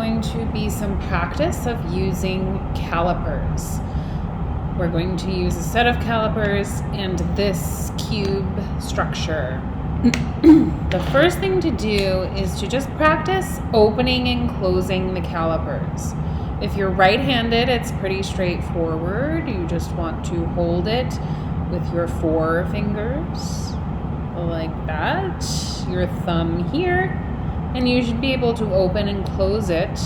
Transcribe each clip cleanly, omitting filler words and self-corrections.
going to be some practice of using calipers. We're going to use a set of calipers and this cube structure. The first thing to do is to just practice opening and closing the calipers. If you're right-handed, it's pretty straightforward. You just want to hold it with your 4 fingers like that, your thumb here, and you should be able to open and close it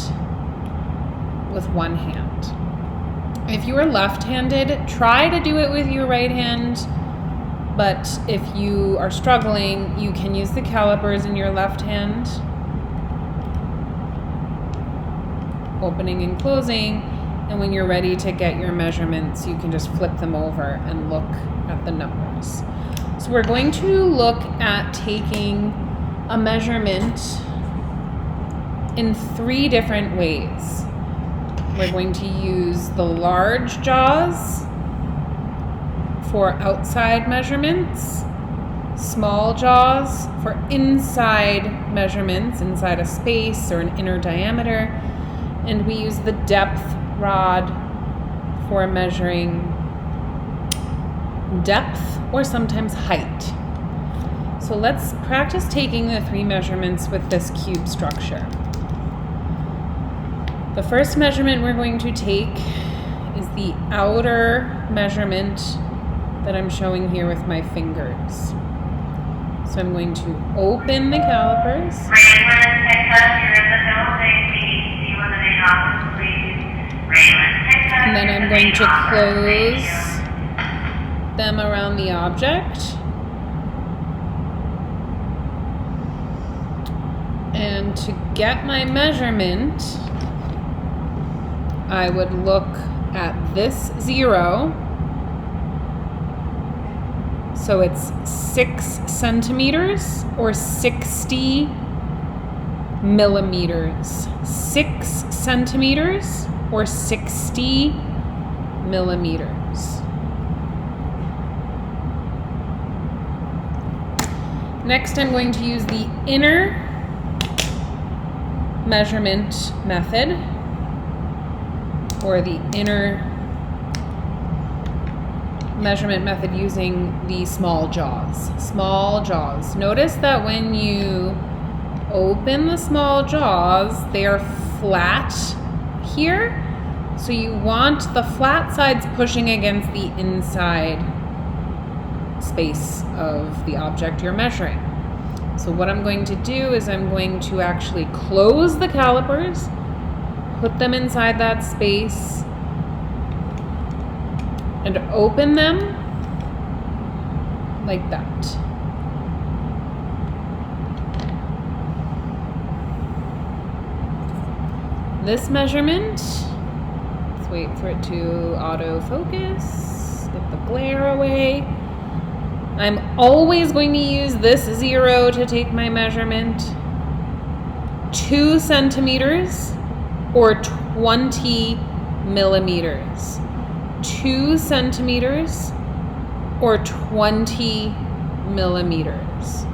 with one hand. If you are left-handed, try to do it with your right hand, but if you are struggling, you can use the calipers in your left hand, opening and closing, and when you're ready to get your measurements, you can just flip them over and look at the numbers. So we're going to look at taking a measurement in 3 different ways. We're going to use the large jaws for outside measurements, small jaws for inside measurements, inside a space or an inner diameter, and we use the depth rod for measuring depth or sometimes height. So let's practice taking the 3 measurements with this cube structure. The first measurement we're going to take is the outer measurement that I'm showing here with my fingers. So I'm going to open the calipers. And then I'm going to close them around the object. And to get my measurement, I would look at this 0. So it's 6 centimeters or 60 millimeters. 6 centimeters or 60 millimeters. Next, I'm going to use the inner measurement method, or the inner measurement method using the small jaws. Small jaws. Notice that when you open the small jaws, they are flat here. So you want the flat sides pushing against the inside space of the object you're measuring. So what I'm going to do is I'm going to actually close the calipers, put them inside that space, and open them like that. This measurement, let's wait for it to autofocus, get the glare away. I'm always going to use this 0 to take my measurement. 2 centimeters or 20 millimeters. 2 centimeters or 20 millimeters.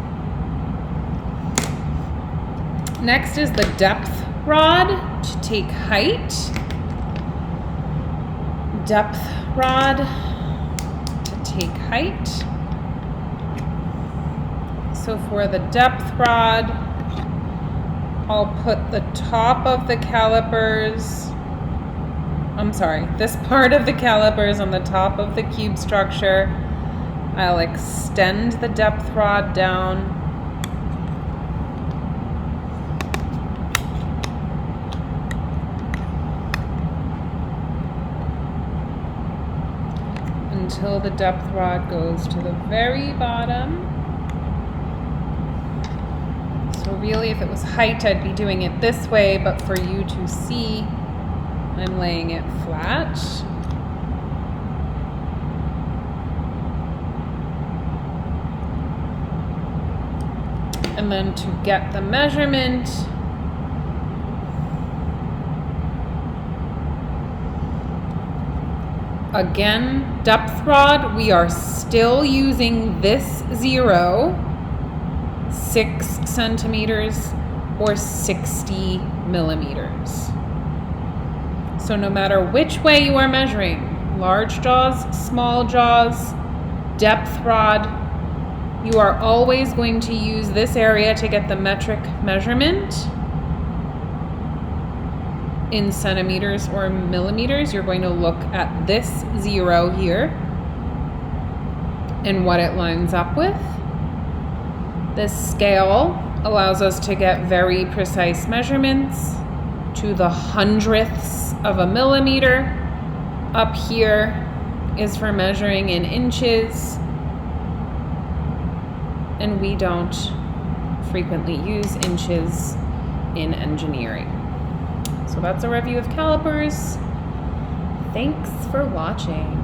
Next is the depth rod to take height. Depth rod to take height. So for the depth rod, I'll put the top of the calipers, this part of the calipers on the top of the cube structure. I'll extend the depth rod down. Until the depth rod goes to the very bottom. So really, if it was height, I'd be doing it this way, but for you to see, I'm laying it flat. And then to get the measurement, again, depth rod, we are still using this 0, 6 centimeters or 60 millimeters. So no matter which way you are measuring, large jaws, small jaws, depth rod, you are always going to use this area to get the metric measurement in centimeters or millimeters. You're going to look at this 0 here and what it lines up with. This scale allows us to get very precise measurements to the hundredths of a millimeter. Up here is for measuring in inches, and we don't frequently use inches in engineering. So that's a review of calipers. Thanks for watching.